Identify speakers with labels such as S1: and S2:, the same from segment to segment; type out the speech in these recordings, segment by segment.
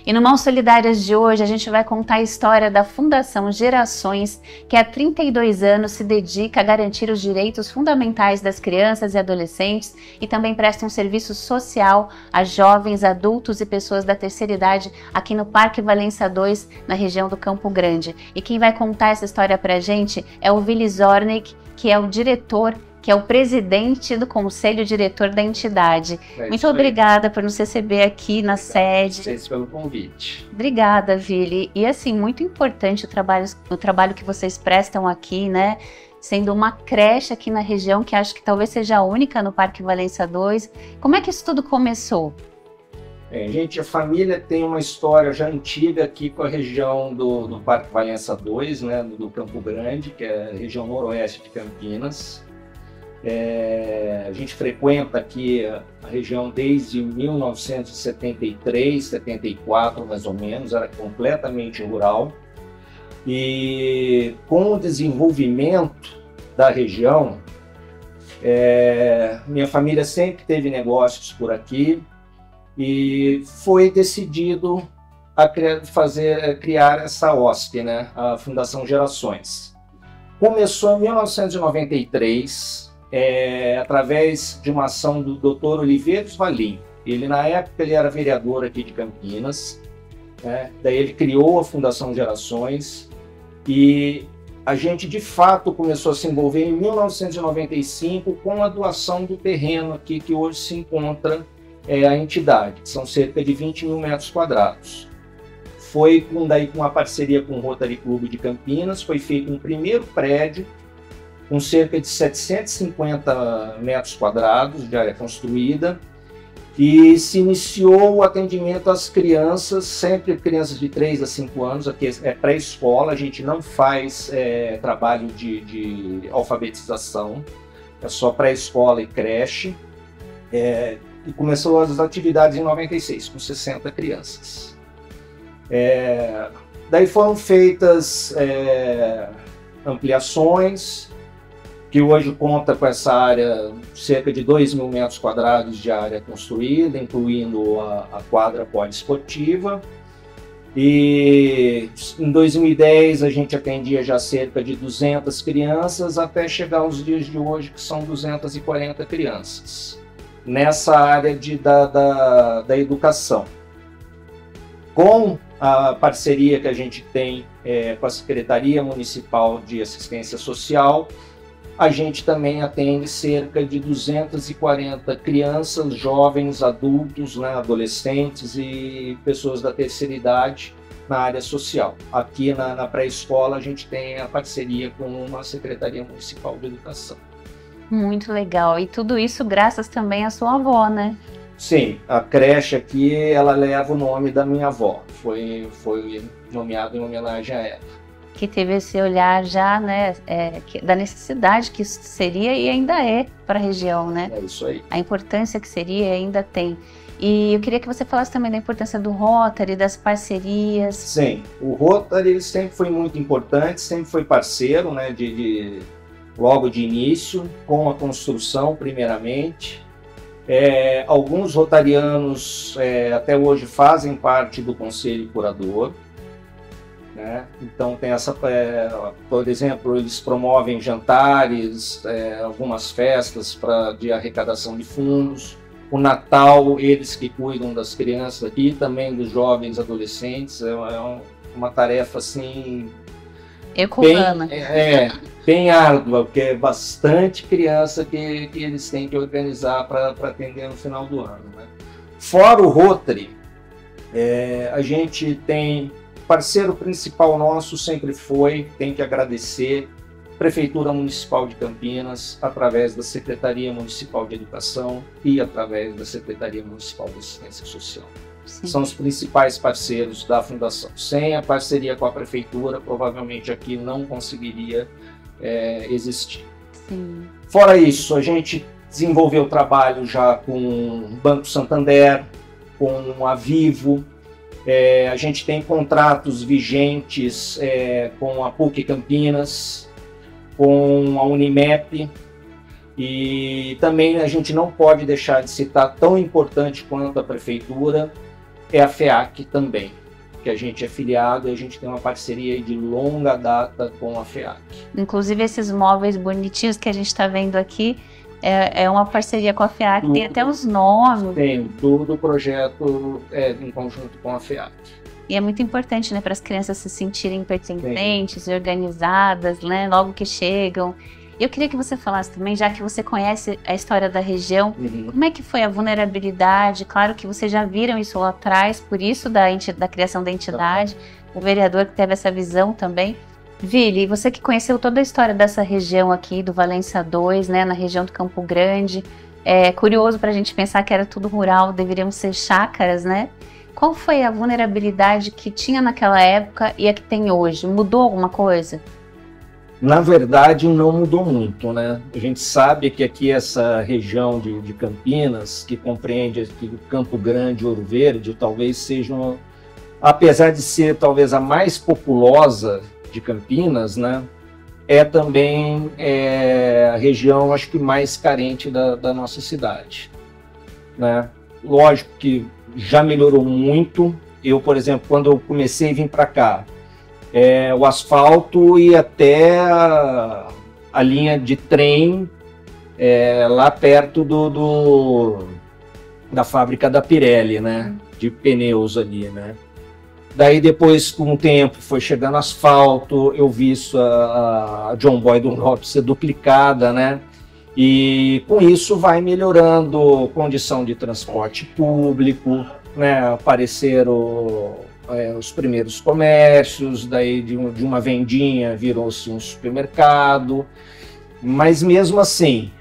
S1: E no Mãos Solidárias de hoje a gente vai contar a história da Fundação Gerações, que há 32 anos se dedica a garantir os direitos fundamentais das crianças e adolescentes e também presta um serviço social a jovens, adultos e pessoas da terceira idade aqui no Parque Valença 2, na região do Campo Grande. E quem vai contar essa história pra gente é o Willy Zornig, que é o diretor, que é o presidente do conselho diretor da entidade. Muito obrigada por nos receber aqui na sede.
S2: Vocês pelo convite.
S1: Obrigada, Willy. E assim, muito importante o trabalho que vocês prestam aqui, né? Sendo uma creche aqui na região, que acho que talvez seja a única no Parque Valença 2. Como é que isso tudo começou?
S2: Gente, a família tem uma história já antiga aqui com a região do Parque Valença 2, né, do Campo Grande, que é a região noroeste de Campinas. A gente frequenta aqui a região desde 1973, 74 mais ou menos, era completamente rural. E com o desenvolvimento da região, minha família sempre teve negócios por aqui e foi decidido a criar essa OSP, né, a Fundação Gerações. Começou em 1993, através de uma ação do Dr. Oliveiros Valim. Ele, na época, ele era vereador aqui de Campinas, né? Daí ele criou a Fundação Gerações e a gente, de fato, começou a se envolver em 1995 com a doação do terreno aqui que hoje se encontra a entidade, que são cerca de 20 mil metros quadrados. Foi daí com a parceria com o Rotary Clube de Campinas, foi feito um primeiro prédio com cerca de 750 metros quadrados de área construída, e se iniciou o atendimento às crianças, sempre crianças de 3 a 5 anos, aqui é pré-escola, a gente não faz trabalho de alfabetização, é só pré-escola e creche, e começou as atividades em 96, com 60 crianças. Daí foram feitas ampliações, que hoje conta com essa área, cerca de 2 mil metros quadrados de área construída, incluindo a quadra poliesportiva. E em 2010 a gente atendia já cerca de 200 crianças, até chegar aos dias de hoje, que são 240 crianças, nessa área da educação. Com a parceria que a gente tem com a Secretaria Municipal de Assistência Social, a gente também atende cerca de 240 crianças, jovens, adultos, né, adolescentes e pessoas da terceira idade na área social. Aqui na pré-escola a gente tem a parceria com a Secretaria Municipal de Educação.
S1: Muito legal. E tudo isso graças também à sua avó, né?
S2: Sim, a creche aqui, ela leva o nome da minha avó. Foi nomeado em homenagem a ela.
S1: Que teve esse olhar já, né, da necessidade que isso seria e ainda é para a região, né?
S2: É isso aí.
S1: A importância que seria ainda tem. E eu queria que você falasse também da importância do Rotary, das parcerias.
S2: Sim, o Rotary sempre foi muito importante, sempre foi parceiro, né, logo de início, com a construção primeiramente. Alguns rotarianos até hoje fazem parte do Conselho Curador. Né? Então tem por exemplo, eles promovem jantares, algumas festas de arrecadação de fundos. O Natal, eles que cuidam das crianças aqui, também dos jovens adolescentes, uma tarefa assim bem árdua, porque é bastante criança que eles têm que organizar para atender no final do ano. Né? Fora o Rotary, a gente tem parceiro principal nosso, sempre tem que agradecer, Prefeitura Municipal de Campinas, através da Secretaria Municipal de Educação e através da Secretaria Municipal de Assistência Social. Sim. São os principais parceiros da Fundação. Sem a parceria com a Prefeitura, provavelmente aqui não conseguiria existir. Sim. Fora isso, a gente desenvolveu trabalho já com o Banco Santander, com a Vivo. A gente tem contratos vigentes com a PUC Campinas, com a Unimep, e também a gente não pode deixar de citar, tão importante quanto a Prefeitura, é a FEAC também, que a gente é filiado e a gente tem uma parceria de longa data com a FEAC.
S1: Inclusive esses móveis bonitinhos que a gente está vendo aqui, é uma parceria com a FEAC, tem até os nomes.
S2: Tem, todo o projeto em conjunto com a FEAC.
S1: E é muito importante, né, para as crianças se sentirem pertencentes e organizadas, né, logo que chegam. Eu queria que você falasse também, já que você conhece a história da região, como é que foi a vulnerabilidade? Claro que vocês já viram isso lá atrás, por isso da criação da entidade, o vereador que teve essa visão também. Vili, você que conheceu toda a história dessa região aqui, do Valença 2, né, na região do Campo Grande, é curioso para a gente pensar que era tudo rural, deveriam ser chácaras, né? Qual foi a vulnerabilidade que tinha naquela época e a que tem hoje? Mudou alguma coisa?
S2: Na verdade, não mudou muito, né? A gente sabe que aqui essa região de Campinas, que compreende aqui Campo Grande e Ouro Verde, talvez seja, apesar de ser talvez a mais populosa de Campinas, né? É também a região, acho que mais carente da nossa cidade, né? Lógico que já melhorou muito. Eu, por exemplo, quando eu comecei a vir para cá, o asfalto ia até a linha de trem lá perto da fábrica da Pirelli, né? De pneus ali, né? Daí depois, com o tempo, foi chegando asfalto, eu vi isso, a John Boy do Norte ser duplicada, né? E com isso vai melhorando condição de transporte público, né? Apareceram os primeiros comércios, daí de uma vendinha virou-se um supermercado, mas mesmo assim,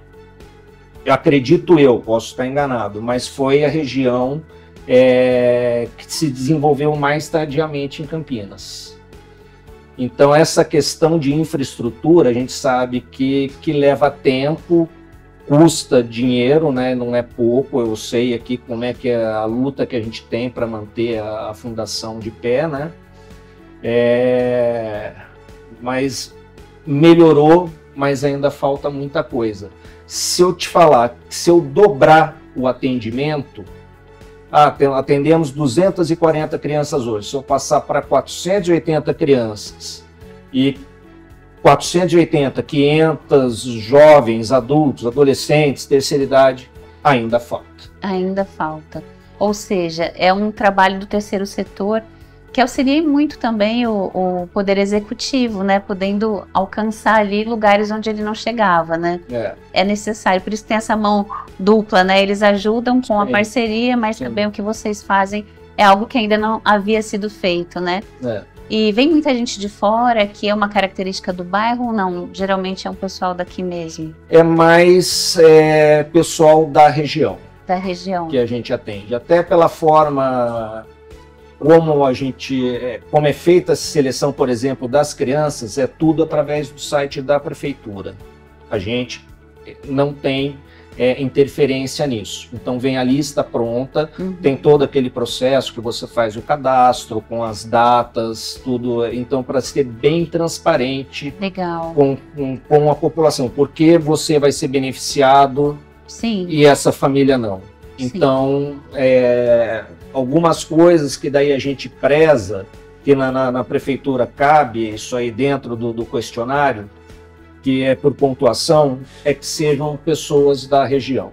S2: posso estar enganado, mas foi a região que se desenvolveu mais tardiamente em Campinas. Então essa questão de infraestrutura, a gente sabe que leva tempo, custa dinheiro, né? Não é pouco. Eu sei aqui como é que é a luta que a gente tem para manter a fundação de pé, né? Mas melhorou, mas ainda falta muita coisa. Se eu te falar, se eu dobrar o atendimento, atendemos 240 crianças hoje, se eu passar para 480 crianças e 500 jovens, adultos, adolescentes, terceira idade, ainda falta.
S1: Ainda falta. Ou seja, é um trabalho do terceiro setor que auxilia muito também o poder executivo, né? Podendo alcançar ali lugares onde ele não chegava, né? É necessário, por isso tem essa mão dupla, né? Eles ajudam com a parceria, mas também o que vocês fazem é algo que ainda não havia sido feito, né? E vem muita gente de fora, que é uma característica do bairro ou não? Geralmente é um pessoal daqui mesmo?
S2: É mais pessoal da região.
S1: Da região.
S2: Que a gente atende. Até pela forma como é feita a seleção, por exemplo, das crianças, é tudo através do site da prefeitura. A gente não tem interferência nisso. Então vem a lista pronta, tem todo aquele processo que você faz o cadastro com as datas, tudo. Então, para ser bem transparente.
S1: Legal.
S2: Com a população, porque você vai ser beneficiado.
S1: Sim.
S2: E essa família não. Então, algumas coisas que daí a gente preza, que na prefeitura cabe isso aí dentro do questionário, que é por pontuação, é que sejam pessoas da região.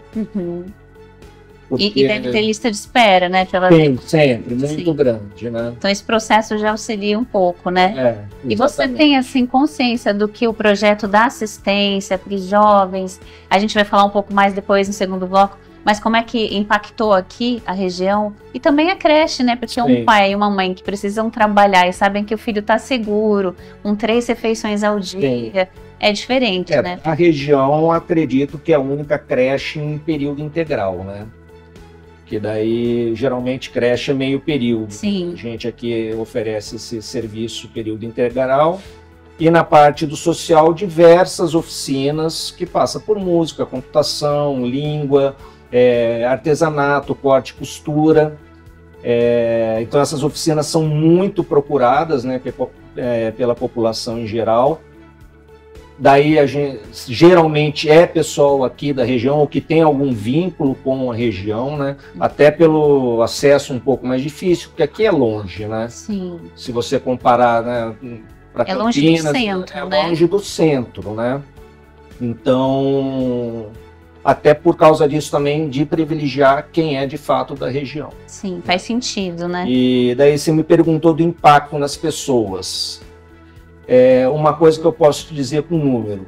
S1: Porque e deve ter lista de espera, né?
S2: Tem, sempre, muito grande, né?
S1: Então esse processo já auxilia um pouco, né? E você tem, assim, consciência do que o projeto da assistência para os jovens, a gente vai falar um pouco mais depois no segundo bloco, mas como é que impactou aqui a região e também a creche, né? Porque um pai e uma mãe que precisam trabalhar e sabem que o filho está seguro, 3 refeições ao dia, é diferente, né?
S2: A região, acredito que é a única creche em período integral, né? Que daí, geralmente, creche é meio período.
S1: Sim.
S2: A gente aqui oferece esse serviço período integral. E na parte do social, diversas oficinas que passam por música, computação, língua, artesanato, corte e costura. Então essas oficinas são muito procuradas, né, pela população em geral. daí a gente, geralmente é pessoal aqui da região ou que tem algum vínculo com a região, né? Até pelo acesso um pouco mais difícil, porque aqui é longe, né?
S1: Sim.
S2: Se você comparar, né, para
S1: É
S2: Campinas,
S1: longe do centro,
S2: é
S1: né?
S2: longe do centro, né? Então, até por causa disso também de privilegiar quem é de fato da região.
S1: Sim, faz sentido, né?
S2: E daí você me perguntou do impacto nas pessoas. Uma coisa que eu posso te dizer com número,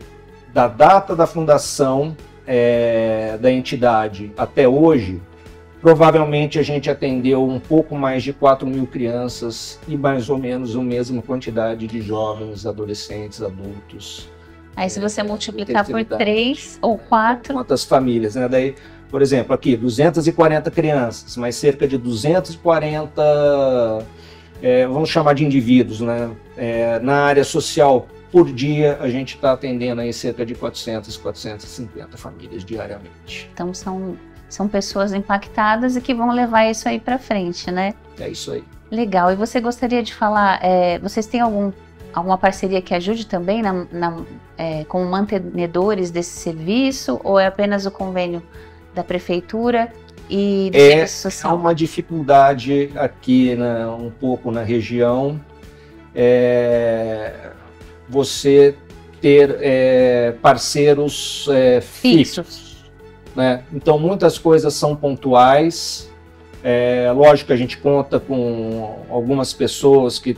S2: da data da fundação da entidade até hoje, provavelmente a gente atendeu um pouco mais de 4.000 crianças e mais ou menos a mesma quantidade de jovens, adolescentes, adultos.
S1: Aí se você multiplicar por 3 ou 4...
S2: Quantas famílias, né? Daí, por exemplo, aqui 240 crianças, mas cerca de 240, vamos chamar de indivíduos, né? Na área social, por dia, a gente está atendendo aí cerca de 400, 450 famílias diariamente.
S1: Então são pessoas impactadas e que vão levar isso aí para frente, né?
S2: É isso aí.
S1: Legal. E você gostaria de falar, vocês têm alguma parceria que ajude também com mantenedores desse serviço, ou é apenas o convênio da prefeitura e do serviço social?
S2: É uma dificuldade aqui, né, um pouco na região, você ter parceiros fixos, né? Então muitas coisas são pontuais. Lógico que a gente conta com algumas pessoas que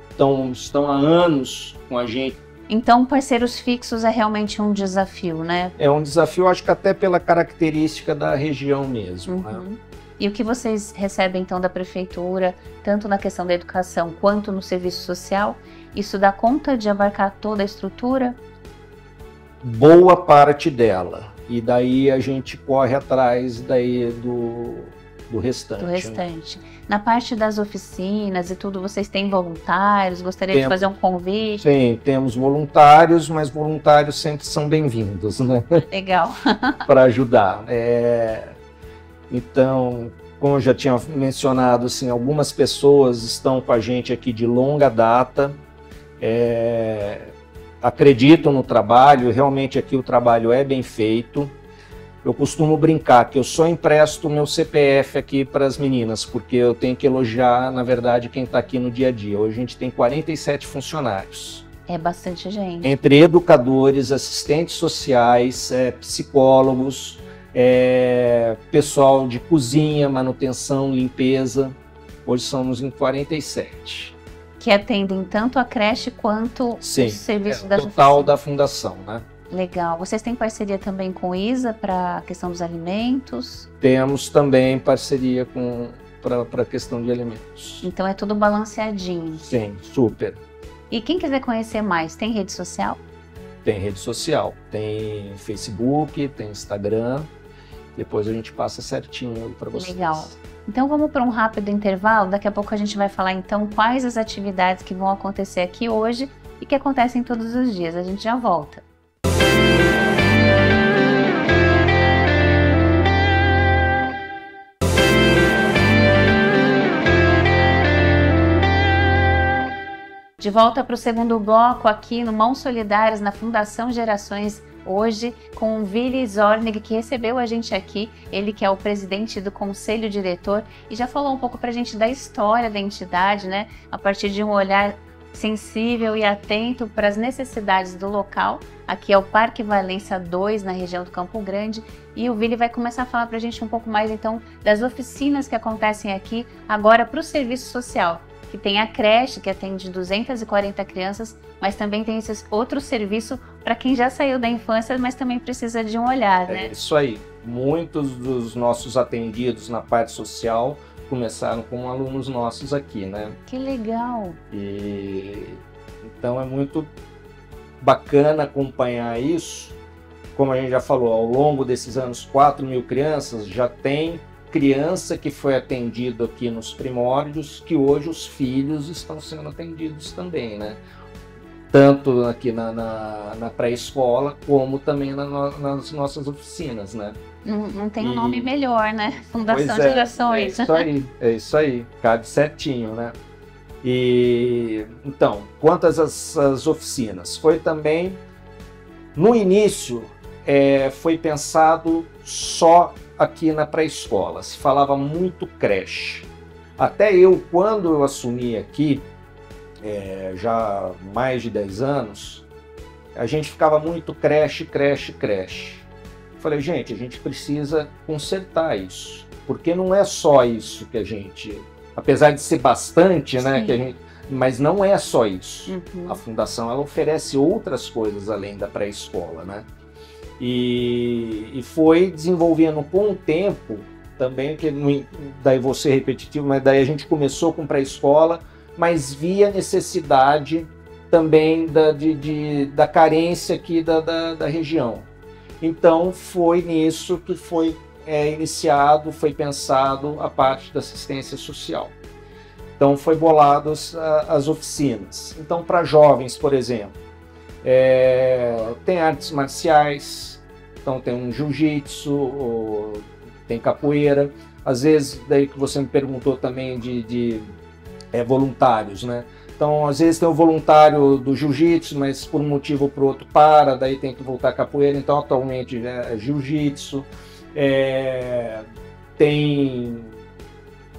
S2: estão há anos com a gente.
S1: Então, parceiros fixos é realmente um desafio, né?
S2: É um desafio, acho que até pela característica da região mesmo. Né?
S1: E o que vocês recebem, então, da prefeitura, tanto na questão da educação quanto no serviço social, isso dá conta de abarcar toda a estrutura?
S2: Boa parte dela. E daí a gente corre atrás daí do restante.
S1: Do restante. Né? Na parte das oficinas e tudo, vocês têm voluntários? Gostaria de fazer um convite?
S2: Sim, temos voluntários, mas voluntários sempre são bem-vindos, né?
S1: Legal.
S2: Para ajudar. Então, como eu já tinha mencionado, assim, algumas pessoas estão com a gente aqui de longa data, acreditam no trabalho, realmente aqui o trabalho é bem feito. Eu costumo brincar que eu só empresto meu CPF aqui para as meninas, porque eu tenho que elogiar, na verdade, quem está aqui no dia a dia. Hoje a gente tem 47 funcionários.
S1: É bastante gente.
S2: Entre educadores, assistentes sociais, psicólogos, pessoal de cozinha, manutenção, limpeza. Hoje somos em 47.
S1: Que atendem tanto a creche quanto o serviço da
S2: total da fundação, né?
S1: Legal. Vocês têm parceria também com o ISA para a questão dos alimentos?
S2: Temos também parceria para a questão de alimentos.
S1: Então é tudo balanceadinho.
S2: Sim, super.
S1: E quem quiser conhecer mais, tem rede social?
S2: Tem rede social. Tem Facebook, tem Instagram. Depois a gente passa certinho para vocês.
S1: Legal. Então vamos para um rápido intervalo. Daqui a pouco a gente vai falar então quais as atividades que vão acontecer aqui hoje e que acontecem todos os dias. A gente já volta. De volta para o segundo bloco aqui no Mãos Solidárias, na Fundação Gerações, hoje com o Willy Zornig, que recebeu a gente aqui, ele que é o presidente do Conselho Diretor e já falou um pouco para a gente da história da entidade, né? A partir de um olhar sensível e atento para as necessidades do local. Aqui é o Parque Valência 2, na região do Campo Grande, e o Willy vai começar a falar para a gente um pouco mais então das oficinas que acontecem aqui agora para o serviço social, que tem a creche, que atende 240 crianças, mas também tem esse outro serviço para quem já saiu da infância, mas também precisa de um olhar, né?
S2: É isso aí. Muitos dos nossos atendidos na parte social começaram com alunos nossos aqui, né?
S1: Que legal!
S2: Então é muito bacana acompanhar isso. Como a gente já falou, ao longo desses anos, 4.000 crianças, já tem criança que foi atendido aqui nos primórdios, que hoje os filhos estão sendo atendidos também, né? Tanto aqui na pré-escola, como também nas nossas oficinas, né?
S1: Não tem um nome melhor, né? Fundação Gerações.
S2: É isso aí, cabe certinho, né? E então, quantas as oficinas? Foi também No início, foi pensado só aqui na pré-escola, se falava muito creche. Até eu, quando eu assumi aqui, já há mais de 10 anos, a gente ficava muito creche, creche, creche. Falei, gente, a gente precisa consertar isso, porque não é só isso que a gente, apesar de ser bastante, né, que a gente, mas não é só isso. A fundação, ela oferece outras coisas além da pré-escola, né? E foi desenvolvendo com o tempo também, que daí vou ser repetitivo, mas daí a gente começou com pré-escola, mas via necessidade também da carência aqui da região. Então foi nisso que foi iniciado, foi pensado a parte da assistência social. Então foi boladas as oficinas. Então para jovens, por exemplo, tem artes marciais, então tem um jiu-jitsu, tem capoeira. Às vezes, daí que você me perguntou também de voluntários, né? Então, às vezes tem o voluntário do jiu-jitsu, mas por um motivo ou por outro daí tem que voltar à capoeira. Então, atualmente é jiu-jitsu, tem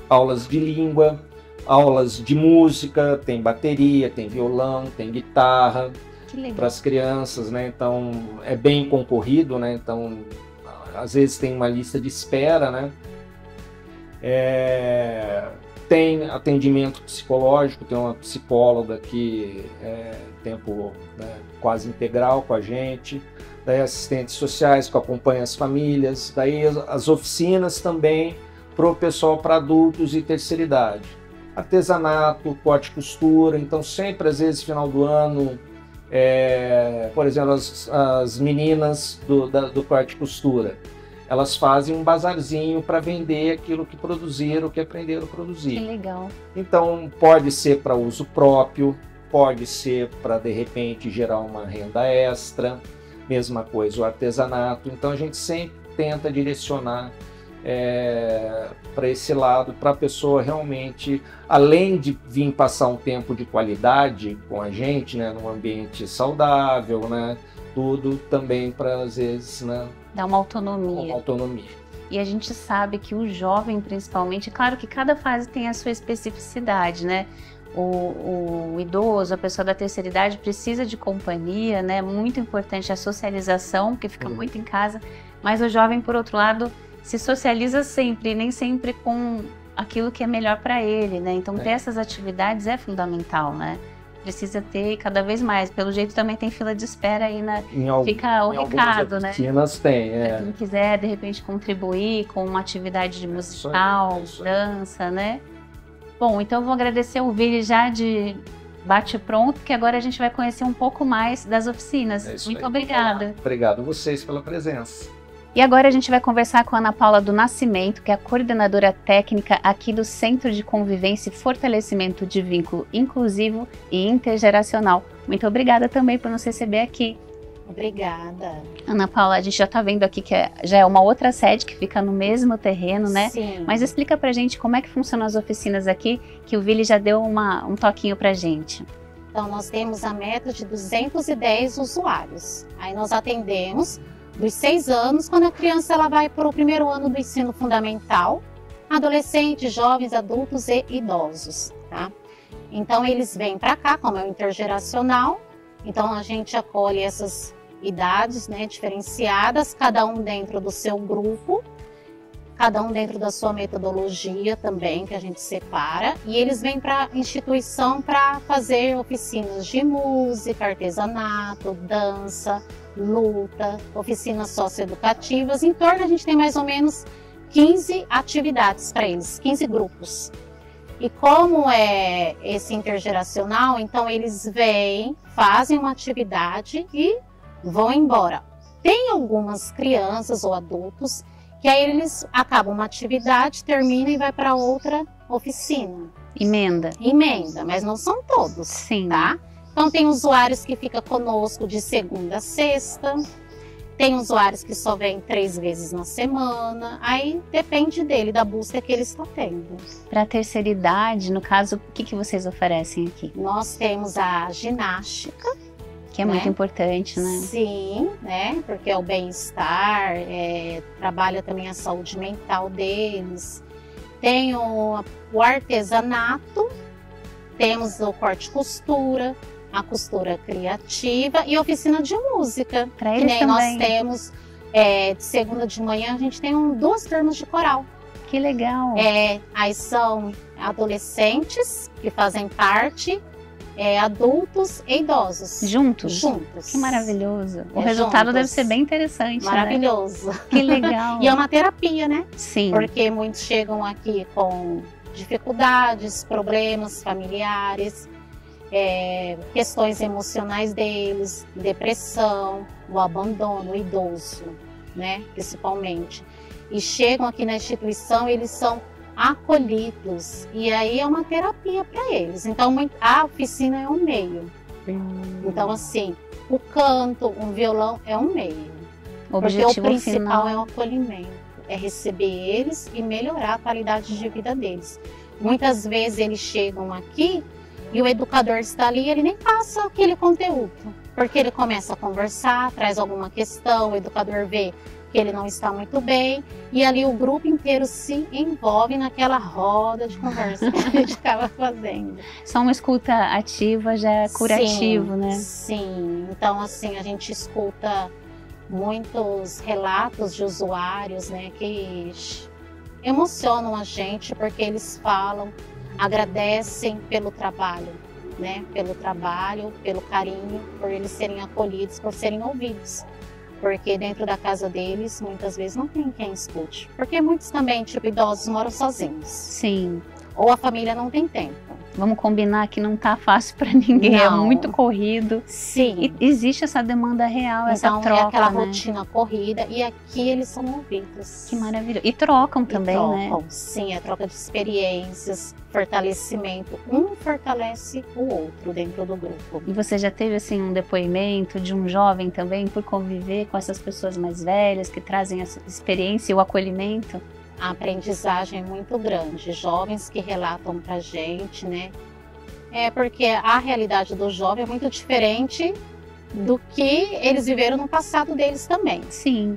S2: aulas de língua, aulas de música, tem bateria, tem violão, tem guitarra para as crianças, né? Então, é bem concorrido, né? Então, às vezes tem uma lista de espera, né? Tem atendimento psicológico, tem uma psicóloga que tempo quase integral com a gente, daí assistentes sociais que acompanham as famílias, daí as oficinas também para o pessoal, para adultos e terceira idade. Artesanato, corte e costura, então sempre às vezes final do ano, por exemplo, as meninas do corte e costura, elas fazem um bazarzinho para vender aquilo que produziram, que aprenderam a produzir.
S1: Que legal.
S2: Então, pode ser para uso próprio, pode ser para, de repente, gerar uma renda extra, mesma coisa o artesanato. Então, a gente sempre tenta direcionar para esse lado, para a pessoa realmente, além de vir passar um tempo de qualidade com a gente, né, num ambiente saudável, né, tudo também para, às vezes, né,
S1: dá uma autonomia.
S2: Uma autonomia.
S1: E a gente sabe que o jovem, principalmente, claro que cada fase tem a sua especificidade, né? O idoso, a pessoa da terceira idade precisa de companhia, né? Muito importante a socialização, porque fica muito em casa. Mas o jovem, por outro lado, se socializa sempre, nem sempre com aquilo que é melhor para ele, né? Então, ter essas atividades é fundamental, né? Precisa ter cada vez mais. Pelo jeito também tem fila de espera aí, né? Fica o recado, né?
S2: Tem,
S1: Pra quem quiser, de repente, contribuir com uma atividade de musical, dança, né? Bom, então eu vou agradecer o Vili já de bate-pronto, que agora a gente vai conhecer um pouco mais das oficinas. Muito obrigada.
S2: Obrigado a vocês pela presença.
S1: E agora a gente vai conversar com a Ana Paula do Nascimento, que é a coordenadora técnica aqui do Centro de Convivência e Fortalecimento de Vínculo Inclusivo e Intergeracional. Muito obrigada também por nos receber aqui.
S3: Obrigada.
S1: Ana Paula, a gente já está vendo aqui que já é uma outra sede que fica no mesmo terreno, né?
S3: Sim.
S1: Mas explica pra gente como é que funcionam as oficinas aqui, que o Vili já deu um toquinho pra gente.
S3: Então, nós temos a meta de 210 usuários. Aí nós atendemos dos 6 anos, quando a criança ela vai para o primeiro ano do ensino fundamental, adolescentes, jovens, adultos e idosos, tá? Então eles vêm para cá, como é o intergeracional, então a gente acolhe essas idades, né, diferenciadas, cada um dentro do seu grupo, cada um dentro da sua metodologia também, que a gente separa, e eles vêm para a instituição para fazer oficinas de música, artesanato, dança, luta, oficinas socioeducativas. Em torno a gente tem mais ou menos 15 atividades para eles, 15 grupos. E como é esse intergeracional, então eles vêm, fazem uma atividade e vão embora. Tem algumas crianças ou adultos que aí eles acabam uma atividade, termina e vai para outra oficina.
S1: Emenda.
S3: Emenda, mas não são todos.
S1: Sim.
S3: Tá? Então tem usuários que ficam conosco de segunda a sexta, tem usuários que só vêm 3 vezes na semana, aí depende dele, da busca que ele está tendo.
S1: Para a terceira idade, no caso, o que vocês oferecem aqui?
S3: Nós temos a ginástica,
S1: Que é muito importante, né?
S3: Sim, né? Porque é o bem-estar, trabalha também a saúde mental deles. Tem o artesanato, temos o corte e costura, a costura criativa e oficina de música.
S1: Para
S3: que
S1: eles
S3: nem
S1: também.
S3: nós temos, de segunda de manhã, a gente tem 2 turmas de coral.
S1: Que legal.
S3: Aí são adolescentes que fazem parte, adultos e idosos.
S1: Juntos?
S3: Juntos.
S1: Que maravilhoso. O resultado
S3: juntos.
S1: deve ser bem interessante,
S3: Maravilhoso.
S1: né? Que legal.
S3: E é uma terapia, né?
S1: Sim.
S3: Porque muitos chegam aqui com dificuldades, problemas familiares, questões emocionais deles, depressão, o abandono, o idoso, né? Principalmente. E chegam aqui na instituição, eles são acolhidos. E aí é uma terapia para eles. Então, a oficina é um meio. Então, assim, o canto, um violão é um meio. Porque o principal é o acolhimento. É receber eles e melhorar a qualidade de vida deles. Muitas vezes eles chegam aqui e o educador está ali e ele nem passa aquele conteúdo. Porque ele começa a conversar, traz alguma questão, o educador vê que ele não está muito bem, e ali o grupo inteiro se envolve naquela roda de conversa que a gente estava fazendo.
S1: Só uma escuta ativa já é curativo,
S3: sim,
S1: né?
S3: Sim, então assim, a gente escuta muitos relatos de usuários, né, que emocionam a gente, porque eles falam, agradecem pelo trabalho, né, pelo carinho, por eles serem acolhidos, por serem ouvidos. Porque dentro da casa deles, muitas vezes não tem quem escute. Porque muitos também, tipo, idosos moram sozinhos.
S1: Sim.
S3: Ou a família não tem tempo.
S1: Vamos combinar que não tá fácil para ninguém,
S3: Não.
S1: é muito corrido.
S3: Sim.
S1: E existe essa demanda real, essa
S3: Então
S1: troca,
S3: é aquela
S1: né?
S3: rotina corrida e aqui eles são ouvidos.
S1: Que maravilha. E trocam também, né?
S3: Sim, a troca de experiências, fortalecimento. Um fortalece o outro dentro do grupo.
S1: E você já teve assim um depoimento de um jovem também por conviver com essas pessoas mais velhas que trazem essa experiência e o acolhimento?
S3: A aprendizagem é muito grande. Jovens que relatam pra gente, né? Porque a realidade do jovem é muito diferente do que eles viveram no passado deles também.
S1: Sim.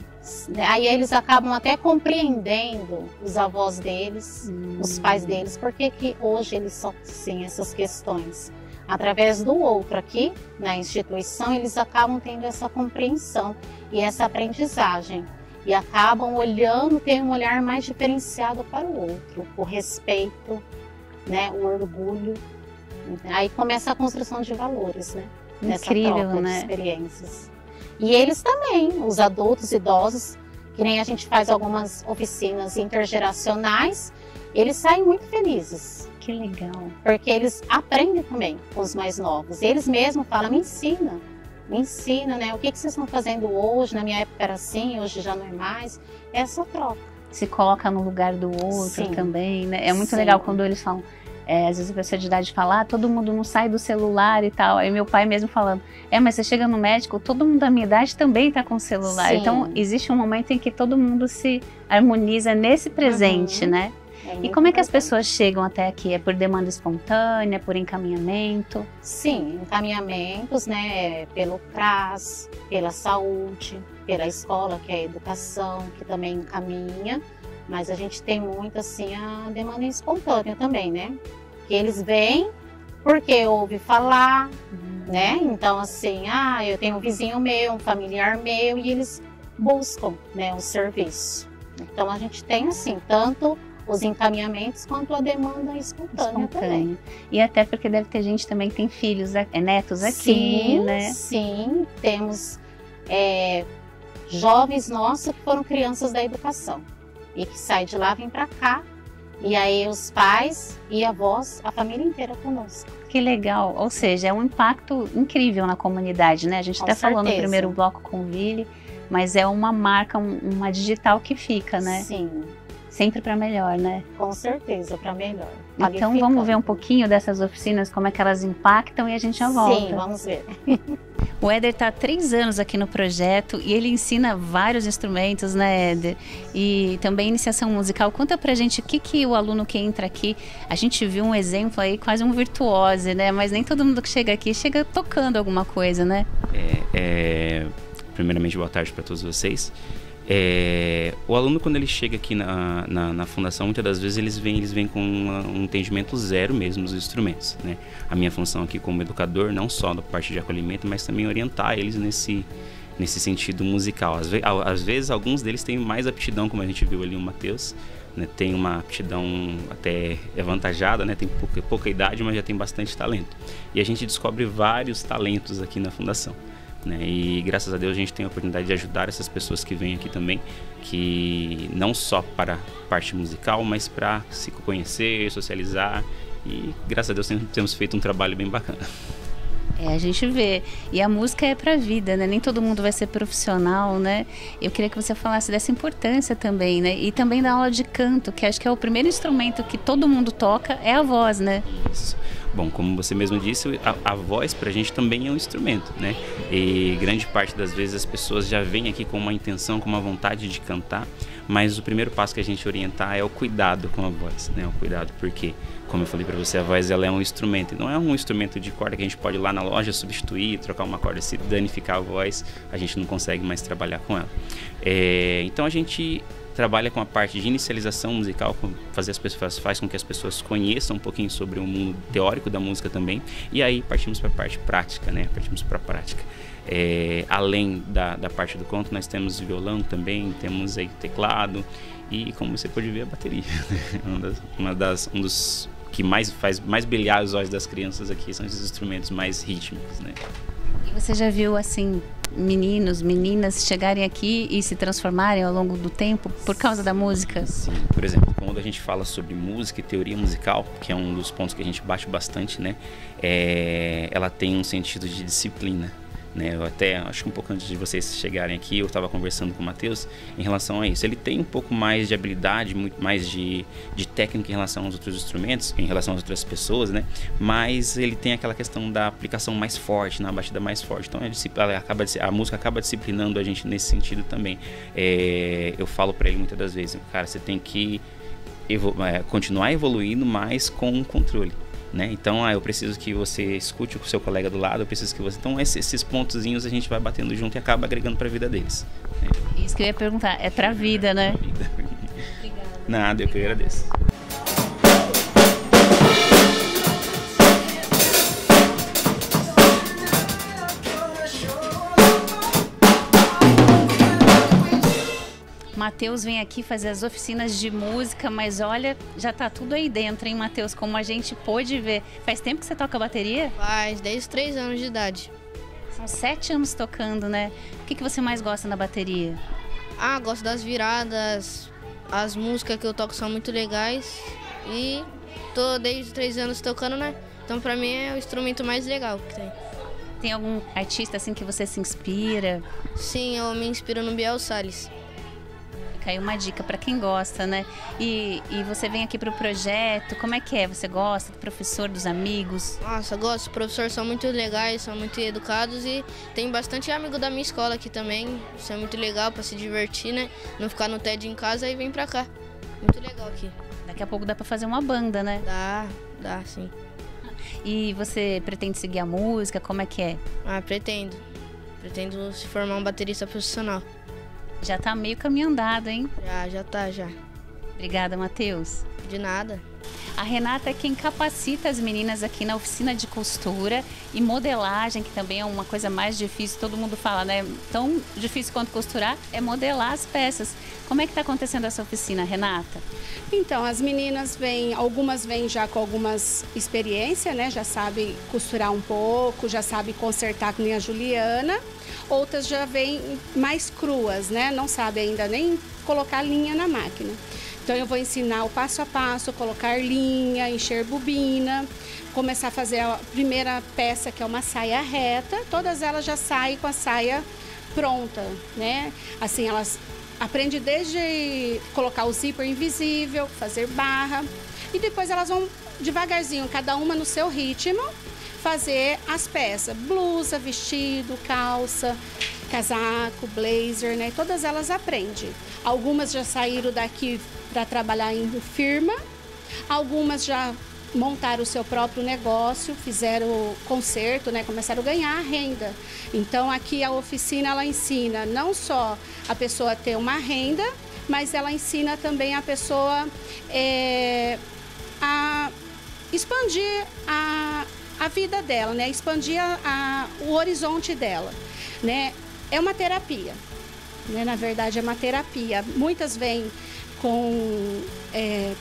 S3: Aí eles acabam até compreendendo os avós deles, os pais deles, porque que hoje eles são sim essas questões. Através do outro aqui na instituição, eles acabam tendo essa compreensão e essa aprendizagem. E acabam olhando, tem um olhar mais diferenciado para o outro, o respeito, né, o orgulho. Aí começa a construção de valores, né?
S1: Incrível,
S3: nessa troca
S1: né?
S3: de experiências. E eles também, os adultos, idosos, que nem a gente faz algumas oficinas intergeracionais, eles saem muito felizes.
S1: Que legal.
S3: Porque eles aprendem também com os mais novos. Eles mesmos falam, me ensina, né? O que vocês estão fazendo hoje? Na minha época era assim, hoje já não é mais. Essa troca.
S1: Se coloca no lugar do outro. Sim. Também, né? É muito
S3: Sim.
S1: legal quando eles falam, às vezes a pessoa de idade fala, todo mundo não sai do celular e tal. Aí meu pai mesmo falando, mas você chega no médico, todo mundo da minha idade também tá com celular.
S3: Sim.
S1: Então existe um momento em que todo mundo se harmoniza nesse presente, né? E como é que as pessoas chegam até aqui? É por demanda espontânea, por encaminhamento?
S3: Sim, encaminhamentos, né, pelo CRAS, pela saúde, pela escola, que é a educação, que também encaminha, mas a gente tem muito, assim, a demanda espontânea também, né? Que eles vêm porque ouve falar, né? Então, assim, eu tenho um vizinho meu, um familiar meu, e eles buscam, né, o serviço. Então, a gente tem, assim, tanto os encaminhamentos quanto a demanda espontânea também.
S1: E até porque deve ter gente também que tem filhos, netos aqui,
S3: sim,
S1: né?
S3: Sim, temos jovens nossos que foram crianças da educação e que saem de lá, vêm para cá, e aí os pais e avós, a família inteira conosco.
S1: Que legal, ou seja, é um impacto incrível na comunidade, né? A gente até falou no primeiro bloco com o Vili, mas é uma marca, uma digital que fica, né?
S3: Sim.
S1: Sempre para melhor, né?
S3: Com certeza, para melhor.
S1: Então vamos ver um pouquinho dessas oficinas, como é que elas impactam e a gente já volta.
S3: Sim, vamos ver.
S1: O Éder está há 3 anos aqui no projeto e ele ensina vários instrumentos, né, Éder? E também iniciação musical. Conta pra gente o que o aluno que entra aqui, a gente viu um exemplo aí, quase um virtuose, né? Mas nem todo mundo que chega aqui chega tocando alguma coisa, né?
S4: Primeiramente, boa tarde para todos vocês. O aluno, quando ele chega aqui na fundação, muitas das vezes eles vêm com um entendimento zero mesmo dos instrumentos, né? A minha função aqui como educador, não só da parte de acolhimento, mas também orientar eles nesse sentido musical. Às vezes, alguns deles têm mais aptidão, como a gente viu ali o Matheus, né? Tem uma aptidão até avantajada, né? Tem pouca idade, mas já tem bastante talento. E a gente descobre vários talentos aqui na fundação, né? E graças a Deus a gente tem a oportunidade de ajudar essas pessoas que vêm aqui também, que não só para a parte musical, mas para se conhecer, socializar, e graças a Deus temos feito um trabalho bem bacana.
S1: A gente vê. E a música é pra vida, né? Nem todo mundo vai ser profissional, né? Eu queria que você falasse dessa importância também, né? E também da aula de canto, que acho que é o primeiro instrumento que todo mundo toca, é a voz, né?
S4: Isso. Bom, como você mesmo disse, a voz pra gente também é um instrumento, né? E grande parte das vezes as pessoas já vêm aqui com uma intenção, com uma vontade de cantar, mas o primeiro passo que a gente orientar é o cuidado com a voz, né? O cuidado, porque, como eu falei pra você, a voz ela é um instrumento, e não é um instrumento de corda que a gente pode ir lá na loja substituir, trocar uma corda. Se danificar a voz, a gente não consegue mais trabalhar com ela. Então a gente trabalha com a parte de inicialização musical, faz com que as pessoas conheçam um pouquinho sobre o mundo teórico da música também, e aí partimos para a parte prática, né? Partimos para a prática. Além da parte do canto, nós temos violão também, temos aí teclado e, como você pode ver, a bateria, né? Um dos que faz mais brilhar os olhos das crianças aqui são esses instrumentos mais rítmicos, né?
S1: E você já viu, assim, meninos, meninas chegarem aqui e se transformarem ao longo do tempo por causa da música?
S4: Sim, por exemplo, quando a gente fala sobre música e teoria musical, que é um dos pontos que a gente bate bastante, né? Ela tem um sentido de disciplina, né? Eu até acho que um pouco antes de vocês chegarem aqui, eu estava conversando com o Matheus em relação a isso. Ele tem um pouco mais de habilidade, muito mais de técnica em relação aos outros instrumentos, em relação às outras pessoas, né? Mas ele tem aquela questão da aplicação mais forte, na batida mais forte. Então a música acaba disciplinando a gente nesse sentido também. Eu falo para ele muitas das vezes, cara, você tem que continuar evoluindo, mas com controle, né? Então, eu preciso que você escute o seu colega do lado, eu preciso que você... Então, esses pontozinhos a gente vai batendo junto e acaba agregando para a vida deles, né?
S1: Isso que eu ia perguntar, é para a vida, né?
S4: Obrigada. Nada, eu que agradeço.
S1: Matheus vem aqui fazer as oficinas de música, mas olha, já tá tudo aí dentro, hein, Matheus? Como a gente pôde ver. Faz tempo que você toca bateria?
S5: Faz, desde os 3 anos de idade.
S1: São 7 anos tocando, né? O que você mais gosta na bateria?
S5: Gosto das viradas, as músicas que eu toco são muito legais e tô desde os 3 anos tocando, né? Então pra mim é o instrumento mais legal que tem.
S1: Tem algum artista assim que você se inspira?
S5: Sim, eu me inspiro no Biel Salles.
S1: Fica aí uma dica para quem gosta, né? E você vem aqui pro projeto, como é que é? Você gosta do professor, dos amigos?
S5: Nossa, gosto. Os professores são muito legais, são muito educados e tem bastante amigo da minha escola aqui também. Isso é muito legal para se divertir, né? Não ficar no tédio em casa e vir pra cá. Muito legal aqui.
S1: Daqui a pouco dá para fazer uma banda, né?
S5: Dá sim.
S1: E você pretende seguir a música? Como é que é?
S5: Pretendo. Pretendo se formar um baterista profissional.
S1: Já tá meio caminho andado, hein?
S5: Já tá.
S1: Obrigada, Matheus.
S5: De nada.
S1: A Renata é quem capacita as meninas aqui na oficina de costura e modelagem, que também é uma coisa mais difícil, todo mundo fala, né? Tão difícil quanto costurar é modelar as peças. Como é que está acontecendo essa oficina, Renata?
S6: Então, as meninas algumas vêm já com algumas experiências, né? Já sabem costurar um pouco, já sabem consertar com a Juliana. Outras já vêm mais cruas, né? Não sabem ainda nem colocar linha na máquina. Então eu vou ensinar o passo a passo, colocar linha, encher bobina, começar a fazer a primeira peça, que é uma saia reta. Todas elas já saem com a saia pronta, né? Assim, elas aprendem desde colocar o zíper invisível, fazer barra. E depois elas vão devagarzinho, cada uma no seu ritmo, fazer as peças, blusa, vestido, calça, casaco, blazer, né? Todas elas aprendem. Algumas já saíram daqui para trabalhar em firma, algumas já montaram o seu próprio negócio, fizeram conserto, né? Começaram a ganhar renda. Então aqui a oficina ela ensina não só a pessoa a ter uma renda, mas ela ensina também a pessoa a expandir a vida dela, né? Expandir o horizonte dela, né? É uma terapia, né? Na verdade é uma terapia. Muitas vêm com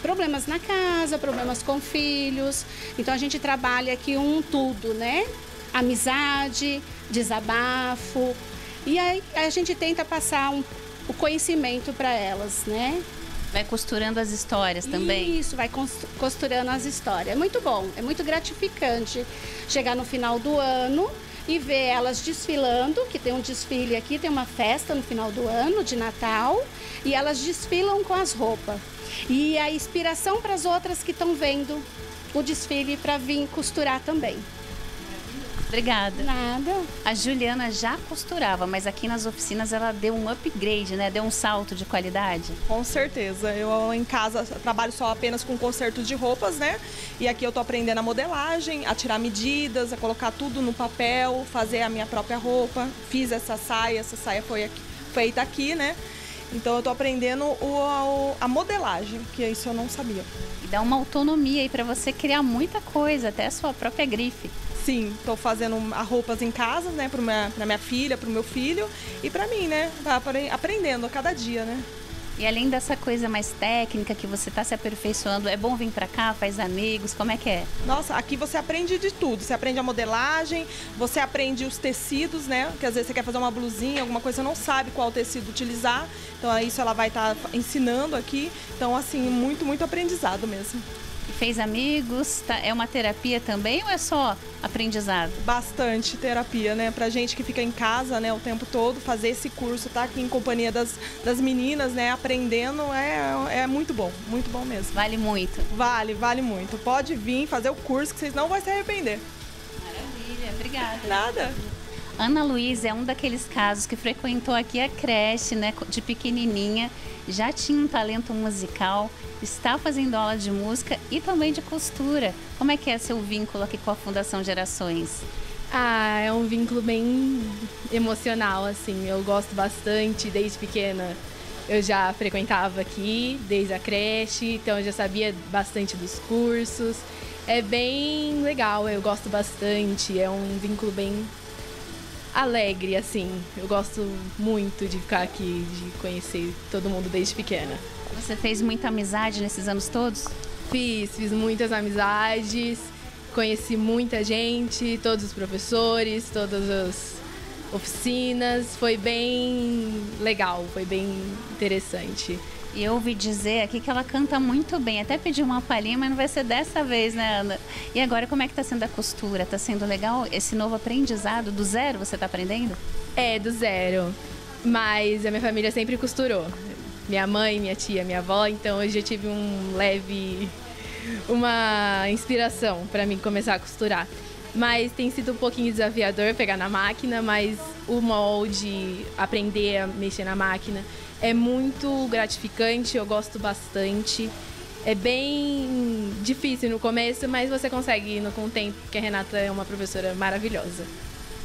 S6: problemas na casa, problemas com filhos. Então a gente trabalha aqui um tudo, né? Amizade, desabafo. E aí a gente tenta passar o conhecimento para elas, né?
S1: Vai costurando as histórias também?
S6: Isso, vai costurando as histórias. É muito bom, é muito gratificante chegar no final do ano e ver elas desfilando, que tem um desfile aqui, tem uma festa no final do ano, de Natal, e elas desfilam com as roupas. E a inspiração para as outras que estão vendo o desfile para vir costurar também.
S1: Obrigada.
S6: Nada.
S1: A Juliana já costurava, mas aqui nas oficinas ela deu um upgrade, né? Deu um salto de qualidade.
S7: Com certeza. Eu em casa trabalho só apenas com conserto de roupas, né? E aqui eu tô aprendendo a modelagem, a tirar medidas, a colocar tudo no papel, fazer a minha própria roupa. Fiz essa saia foi feita aqui, né? Então eu tô aprendendo a modelagem, que isso eu não sabia.
S1: E dá uma autonomia aí para você criar muita coisa, até a sua própria grife.
S7: Sim, estou fazendo roupas em casa, né, para minha filha, para o meu filho e para mim, né, aprendendo a cada dia, né.
S1: E além dessa coisa mais técnica que você está se aperfeiçoando, é bom vir para cá, faz amigos, como é que é?
S7: Nossa, aqui você aprende de tudo, você aprende a modelagem, você aprende os tecidos, né, que às vezes você quer fazer uma blusinha, alguma coisa, você não sabe qual tecido utilizar, então isso ela vai estar ensinando aqui, então assim, muito, muito aprendizado mesmo.
S1: Fez amigos, é uma terapia também ou é só aprendizado?
S7: Bastante terapia, né? Pra gente que fica em casa, né, o tempo todo, fazer esse curso, tá aqui em companhia das meninas, né, aprendendo, é muito bom mesmo.
S1: Vale muito?
S7: Vale muito. Pode vir fazer o curso que vocês não vão se arrepender.
S1: Maravilha, obrigada.
S7: Nada.
S1: Ana Luísa é um daqueles casos que frequentou aqui a creche, né, de pequenininha, já tinha um talento musical, está fazendo aula de música e também de costura. Como é que é seu vínculo aqui com a Fundação Gerações?
S8: Ah, é um vínculo bem emocional, assim, eu gosto bastante, desde pequena eu já frequentava aqui, desde a creche, então eu já sabia bastante dos cursos, é bem legal, eu gosto bastante, é um vínculo bem alegre, assim. Eu gosto muito de ficar aqui, de conhecer todo mundo desde pequena.
S1: Você fez muita amizade nesses anos todos?
S8: Fiz muitas amizades, conheci muita gente, todos os professores, todas as oficinas. Foi bem legal, foi bem interessante.
S1: E eu ouvi dizer aqui que ela canta muito bem. Até pedi uma palhinha, mas não vai ser dessa vez, né, Ana? E agora, como é que tá sendo a costura? Tá sendo legal esse novo aprendizado? Do zero você tá aprendendo?
S8: É, do zero. Mas a minha família sempre costurou. Minha mãe, minha tia, minha avó. Então eu já tive uma inspiração para mim começar a costurar. Mas tem sido um pouquinho desafiador pegar na máquina, mas o molde, aprender a mexer na máquina é muito gratificante, eu gosto bastante. É bem difícil no começo, mas você consegue ir com o tempo, porque a Renata é uma professora maravilhosa.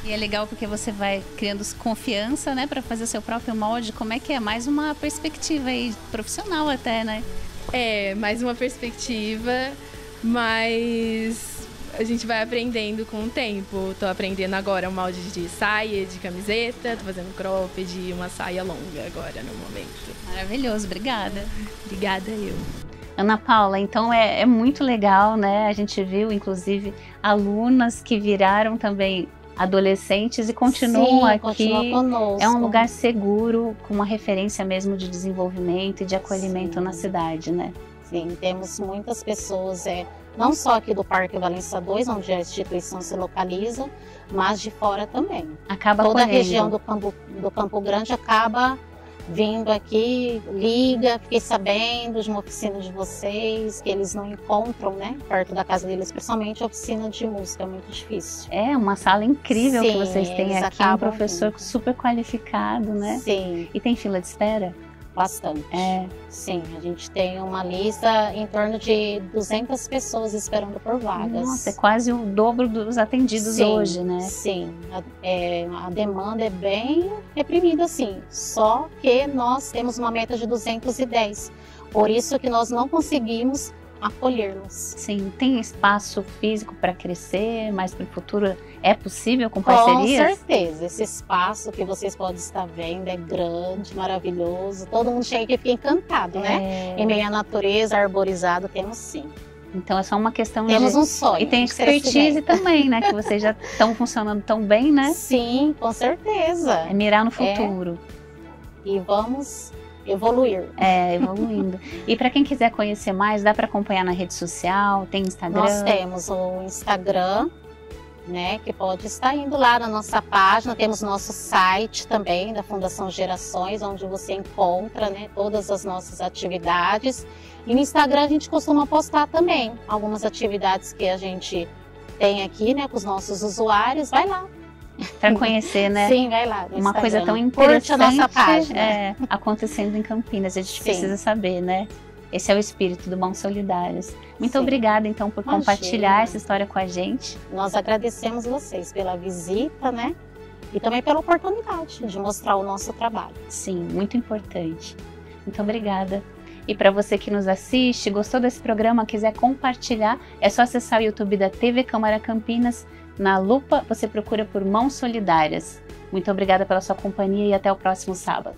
S1: E é legal porque você vai criando confiança, né, para fazer seu próprio molde. Como é que é? Mais uma perspectiva aí, profissional até, né?
S8: É, mais uma perspectiva, mas a gente vai aprendendo com o tempo. Tô aprendendo agora o molde de saia, de camiseta, tô fazendo cropped e uma saia longa agora no momento.
S1: Maravilhoso, obrigada.
S8: Obrigada eu.
S1: Ana Paula, então é muito legal, né? A gente viu, inclusive, alunas que viraram também adolescentes e continuam aqui.
S3: Continua conosco.
S1: É um lugar seguro, com uma referência mesmo de desenvolvimento e de acolhimento na cidade, né?
S3: Sim, temos muitas pessoas, não só aqui do Parque Valença 2, onde a instituição se localiza, mas de fora também.
S1: Acaba
S3: Toda a
S1: acolhendo.
S3: região do Campo Grande acaba vindo aqui, liga, fiquei sabendo de uma oficina de vocês, que eles não encontram, né, perto da casa deles, principalmente a oficina de música, é muito difícil.
S1: É uma sala incrível. Sim, que vocês têm aqui, um professor vindo. Super qualificado, né?
S3: Sim.
S1: E tem fila de espera?
S3: Bastante. Sim, a gente tem uma lista em torno de 200 pessoas esperando por vagas.
S1: Nossa, é quase o dobro dos atendidos hoje, né?
S3: Sim, a demanda é bem reprimida, sim. Só que nós temos uma meta de 210. Por isso que nós não conseguimos acolhê-los.
S1: Sim, tem espaço físico para crescer, mas para o futuro é possível com parcerias?
S3: Com certeza, esse espaço que vocês podem estar vendo é grande, maravilhoso, todo mundo chega aqui e fica encantado, né? Em meio à natureza, arborizado, temos sim.
S1: Então é só uma questão
S3: Temos um sonho.
S1: E tem expertise também, né? Que vocês já estão funcionando tão bem, né?
S3: Sim, com certeza.
S1: É mirar no futuro.
S3: E vamos evoluir.
S1: Evoluindo. E para quem quiser conhecer mais, dá para acompanhar na rede social? Tem Instagram?
S3: Nós temos o Instagram, né, que pode estar indo lá na nossa página. Temos nosso site também da Fundação Gerações, onde você encontra, né, todas as nossas atividades. E no Instagram a gente costuma postar também algumas atividades que a gente tem aqui, né, com os nossos usuários. Vai lá.
S1: Para conhecer, né?
S3: Sim, vai lá.
S1: Uma coisa tão interessante
S3: a nossa página.
S1: Acontecendo em Campinas. A gente precisa saber, né? Esse é o espírito do Mãos Solidárias. Muito obrigada, então, por compartilhar essa história com a gente.
S3: Nós agradecemos vocês pela visita, né? E também pela oportunidade de mostrar o nosso trabalho.
S1: Sim, muito importante. Muito obrigada. E para você que nos assiste, gostou desse programa, quiser compartilhar, é só acessar o YouTube da TV Câmara Campinas. Na lupa, você procura por Mãos Solidárias. Muito obrigada pela sua companhia e até o próximo sábado.